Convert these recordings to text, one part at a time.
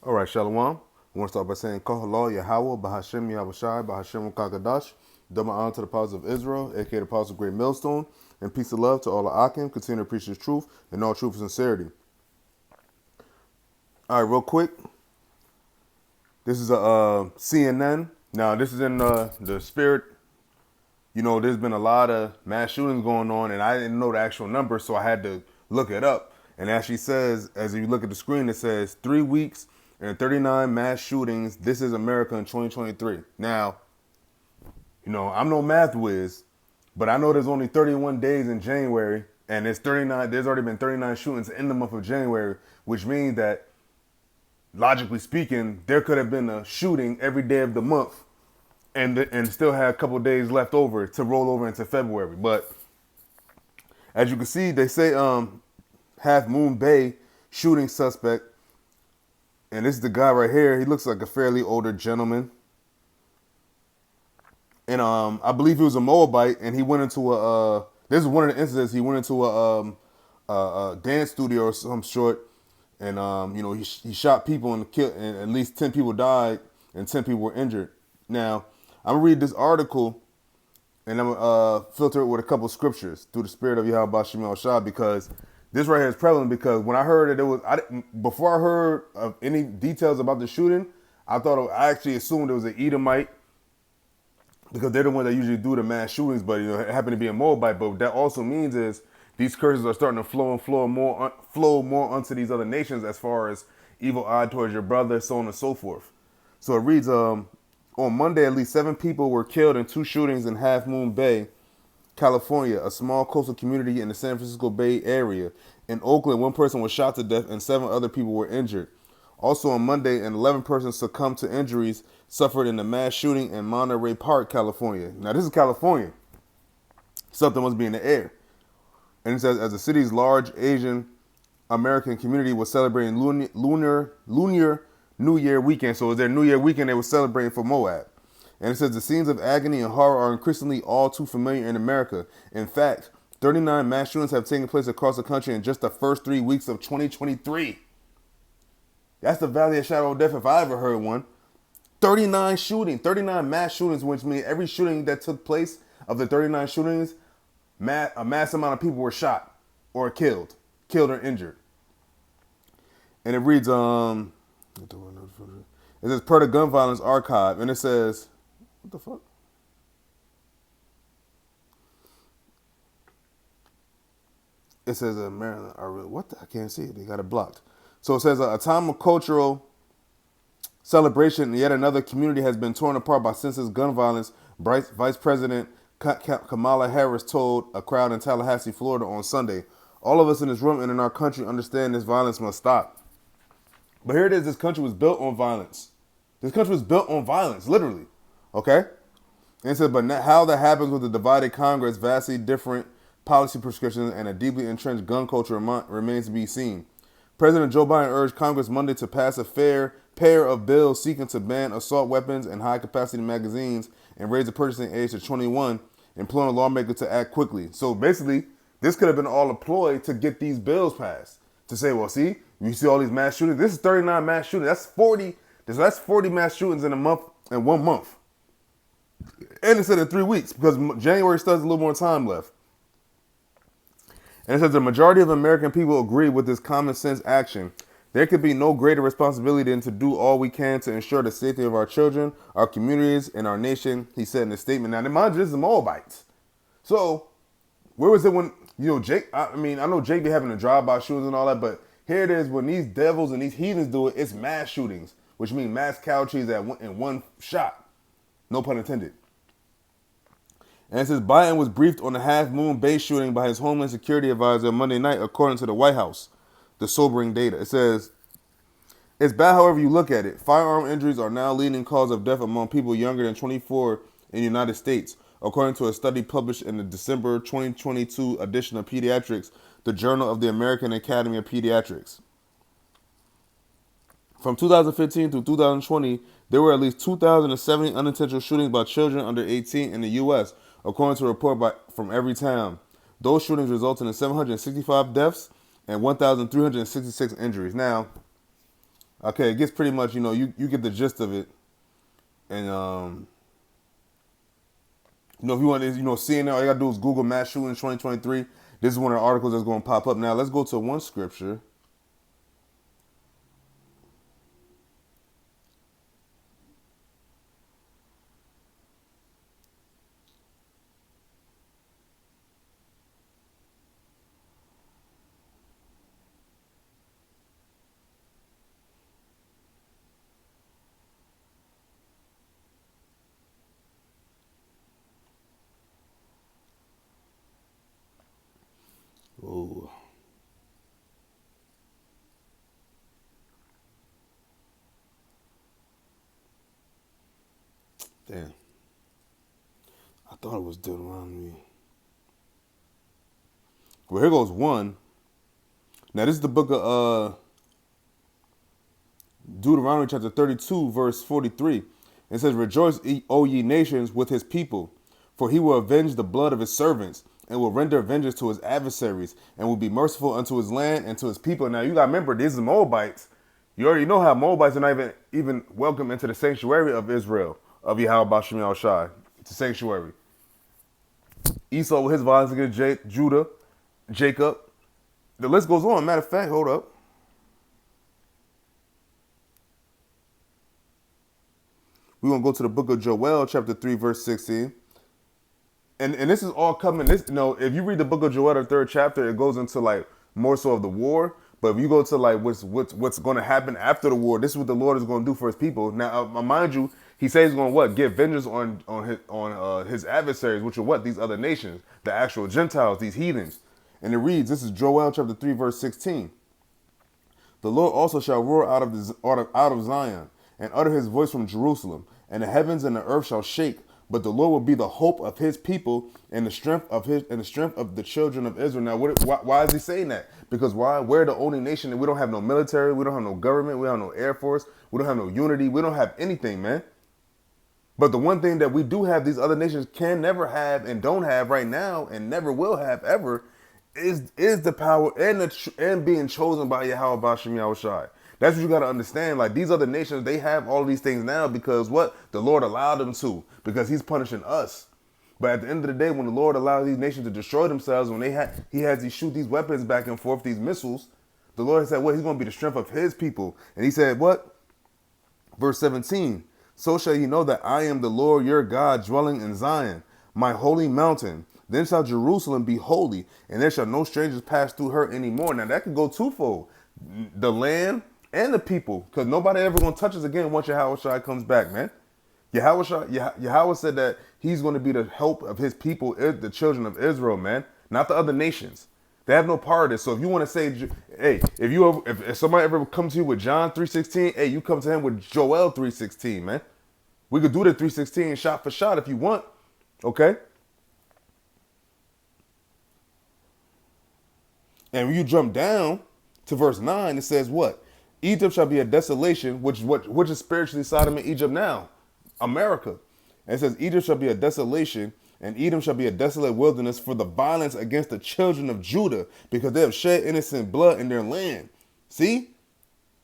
All right, Shalom. I want to start by saying Kohala Yahweh, Bahashem Yahushai, Bahashem Kakadash. Double honor to the apostles of Israel, aka the apostles of Great Millstone, and peace and love to all the Akim. Continue to preach the truth and all truth and sincerity. All right, real quick. This is a CNN. Now, this is in the spirit. You know, there's been a lot of mass shootings going on, and I didn't know the actual number, so I had to look it up. And as she says, as you look at the screen, it says 3 weeks and 39 mass shootings. This is America in 2023. Now, you know, I'm no math whiz, but I know there's only 31 days in January, and it's 39. There's already been 39 shootings in the month of January, which means that, logically speaking, there could have been a shooting every day of the month, and still had a couple of days left over to roll over into February. But as you can see, they say Half Moon Bay shooting suspect, and this is the guy right here. He looks like a fairly older gentleman. And I believe he was a Moabite, and he went into a. This is one of the incidents. He went into a dance studio or some sort, and you know, he shot people and killed, and at least 10 people died, and 10 people were injured. Now, I'm gonna read this article, and I'm gonna filter it with a couple of scriptures through the spirit of Yahweh Bashim El Shah, because this right here is prevalent. Because when I heard that before I heard of any details about the shooting, I actually assumed it was an Edomite, because they're the ones that usually do the mass shootings, but you know, it happened to be a Moabite. But what that also means is these curses are starting to flow more onto these other nations, as far as evil eye towards your brother, so on and so forth. So it reads, on Monday, at least 7 people were killed in 2 shootings in Half Moon Bay, California, a small coastal community in the San Francisco Bay Area. In Oakland, 1 person was shot to death and 7 other people were injured. Also on Monday, an 11 person succumbed to injuries suffered in a mass shooting in Monterey Park, California. Now, this is California. Something must be in the air. And it says, as the city's large Asian American community was celebrating Lunar New Year weekend. So it was their New Year weekend they were celebrating for Moab. And it says, the scenes of agony and horror are increasingly all too familiar in America. In fact, 39 mass shootings have taken place across the country in just the first 3 weeks of 2023. That's the Valley of Shadow of Death if I ever heard one. 39 mass shootings, which means every shooting that took place of the 39 shootings, a mass amount of people were shot or killed or injured. And it reads, it says, per the Gun Violence Archive, and it says, what the fuck? It says, Maryland, I can't see it, they got it blocked. So it says, a time of cultural celebration, yet another community has been torn apart by senseless gun violence, Vice President Kamala Harris told a crowd in Tallahassee, Florida on Sunday. All of us in this room and in our country understand this violence must stop. But here it is, this country was built on violence. This country was built on violence, literally. Okay? And it says, but how that happens with a divided Congress, vastly different policy prescriptions, and a deeply entrenched gun culture remains to be seen. President Joe Biden urged Congress Monday to pass a fair pair of bills seeking to ban assault weapons and high-capacity magazines and raise the purchasing age to 21, imploring lawmakers to act quickly. So basically, this could have been all a ploy to get these bills passed. To say, well, see, you see all these mass shootings. This is 39 mass shootings. That's 40. That's 40 mass shootings in 1 month. And it said in 3 weeks, because January still has a little more time left. And it says the majority of American people agree with this common sense action. There could be no greater responsibility than to do all we can to ensure the safety of our children, our communities, and our nation, he said in a statement. Now, mind you, this is Moabites. So, where was it when, you know, Jake, I know Jake be having the drive-by shootings and all that, but here it is, when these devils and these heathens do it, it's mass shootings, which means mass casualties in one shot. No pun intended. And it says Biden was briefed on the Half Moon Bay shooting by his Homeland Security advisor Monday night, according to the White House. The sobering data. It says, it's bad however you look at it. Firearm injuries are now leading cause of death among people younger than 24 in the United States, according to a study published in the December 2022 edition of Pediatrics, the Journal of the American Academy of Pediatrics. From 2015 to 2020, there were at least 2,070 unintentional shootings by children under 18 in the U.S., according to a report from Everytown. Those shootings resulted in 765 deaths and 1,366 injuries. Now, Okay, it gets pretty much, you get the gist of it. And if you want to, see it now, all you gotta do is Google mass shooting 2023. This is one of the articles that's going to pop up. Now let's go to one scripture. Oh, damn! I thought it was Deuteronomy. Well, here goes one. Now this is the book of Deuteronomy chapter 32, verse 43. It says, "Rejoice, O ye nations, with his people, for he will avenge the blood of his servants, and will render vengeance to his adversaries, and will be merciful unto his land and to his people." Now you got to remember, these are Moabites. You already know how Moabites are not even welcome into the sanctuary of Israel, of Yahweh Bashem Yahushai. It's a sanctuary. Esau with his violence against Judah, Jacob. The list goes on. Matter of fact, hold up. We're going to go to the book of Joel, chapter 3, verse 16. And this is all coming. If you read the book of Joel, the third chapter, it goes into like more so of the war. But if you go to like what's going to happen after the war, this is what the Lord is going to do for His people. Now, mind you, He says He's going to what, get vengeance on His adversaries, which are what, these other nations, the actual Gentiles, these heathens. And it reads, this is Joel chapter 3, verse 16. The Lord also shall roar out of Zion, and utter his voice from Jerusalem, and the heavens and the earth shall shake. But the Lord will be the hope of his people and the strength of the children of Israel. Now, why is he saying that? Because why? We're the only nation that we don't have no military, we don't have no government, we don't have no air force, we don't have no unity, we don't have anything, man. But the one thing that we do have, these other nations can never have and don't have right now, and never will have ever, is the power and being chosen by Yahweh Bashem Yahushai. That's what you got to understand. Like, these other nations, they have all these things now because what? The Lord allowed them to, because He's punishing us. But at the end of the day, when the Lord allows these nations to destroy themselves, when He has to shoot these weapons back and forth, these missiles, the Lord said, "What? He's going to be the strength of His people." And He said, "What?" Verse 17. "So shall ye know that I am the Lord your God, dwelling in Zion, my holy mountain. Then shall Jerusalem be holy, and there shall no strangers pass through her anymore." Now that could go twofold: the land and the people, because nobody ever gonna touch us again once Yahweh comes back, man. Yahweh said that He's going to be the help of His people, the children of Israel, man, not the other nations. They have no part of this. So if you want to say, hey, if somebody ever comes to you with John 3:16, hey, you come to him with Joel 3:16, man. We could do the 3:16 shot for shot if you want, okay? And when you jump down to verse 9, it says what? Egypt shall be a desolation, which is spiritually Sodom and Egypt now, America. And it says Egypt shall be a desolation, and Edom shall be a desolate wilderness for the violence against the children of Judah, because they have shed innocent blood in their land. See?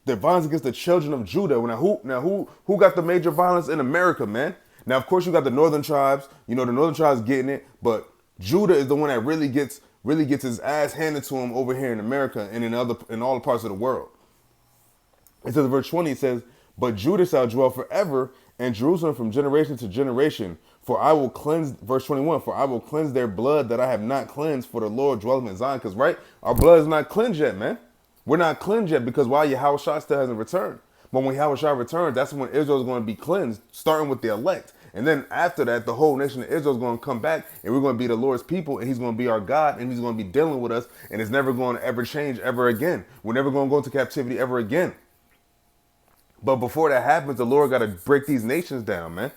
The violence against the children of Judah. Who got the major violence in America, man? Now, of course, you got the northern tribes. The northern tribes getting it, but Judah is the one that really gets his ass handed to him over here in America and in all the parts of the world. It says in verse 20, it says, "But Judah shall dwell forever, and Jerusalem from generation to generation. For I will cleanse," verse 21, "for I will cleanse their blood that I have not cleansed, for the Lord dwelleth in Zion." Because, right, our blood is not cleansed yet, man. We're not cleansed yet because why? Yahweh Shai still hasn't returned. But when Yahweh Shai returns, that's when Israel is going to be cleansed, starting with the elect. And then after that, the whole nation of Israel is going to come back, and we're going to be the Lord's people, and He's going to be our God, and He's going to be dealing with us, and it's never going to ever change ever again. We're never going to go into captivity ever again. But before that happens, the Lord got to break these nations down, man.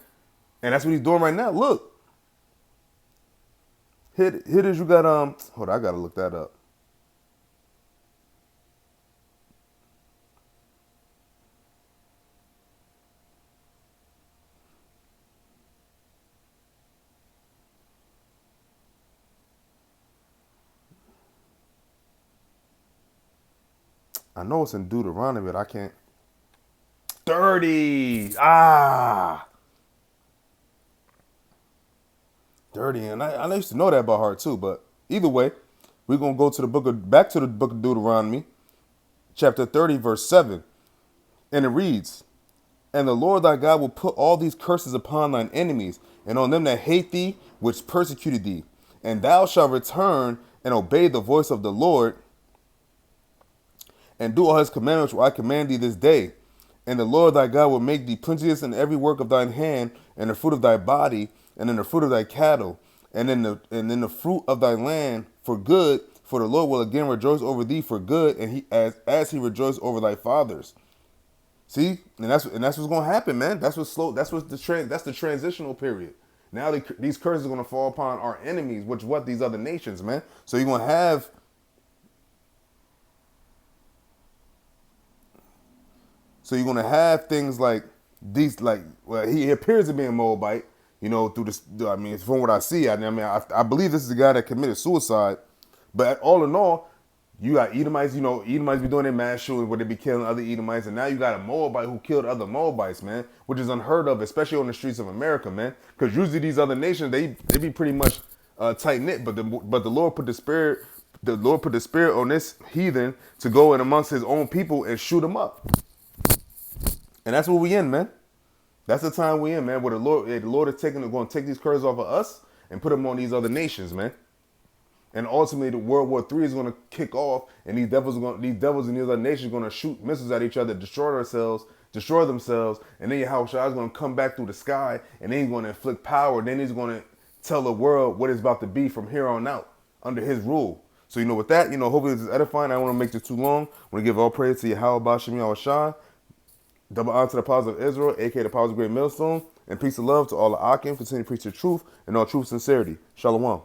And that's what He's doing right now. Look. Here it is. You got, hold on, I got to look that up. I know it's in Deuteronomy, but I can't. 30. 30. And I used to know that by heart too, but either way, we're gonna go to back to the book of Deuteronomy, chapter 30, verse 7. And it reads, and the Lord thy God will put all these curses upon thine enemies, and on them that hate thee, which persecuted thee. And thou shalt return and obey the voice of the Lord, and do all his commandments which I command thee this day. And the Lord thy God will make thee plenteous in every work of thine hand, and the fruit of thy body, and in the fruit of thy cattle, and in the fruit of thy land for good. For the Lord will again rejoice over thee for good, and he as he rejoiced over thy fathers. See, and that's what's gonna happen, man. That's the transitional period. Now these curses are gonna fall upon our enemies, which what these other nations, man. So you're gonna have things like these, like, well, he appears to be a Moabite, through this. I mean, from what I see, I believe this is the guy that committed suicide. But all in all, you got Edomites, Edomites be doing their mass shooting where they be killing other Edomites, and now you got a Moabite who killed other Moabites, man, which is unheard of, especially on the streets of America, man. Because usually these other nations, they be pretty much tight knit, but the Lord put the spirit on this heathen to go in amongst his own people and shoot them up. And that's where we in, man. That's the time we in, man. Where the Lord is going to take these curses off of us and put them on these other nations, man. And ultimately, the World War III is going to kick off, and these devils and these other nations are going to shoot missiles at each other, destroy themselves, and then Yahushua is going to come back through the sky, and then he's going to inflict power. Then he's going to tell the world what it's about to be from here on out under his rule. So, with that, hopefully this is edifying. I don't want to make this too long. I want to give all praise to Yahweh Bashem Yahushua. Double honor to the apostles of Israel, aka the apostles of Great Millstone, and peace and love to all the Akim. Continue to preach the truth and all true sincerity. Shalom.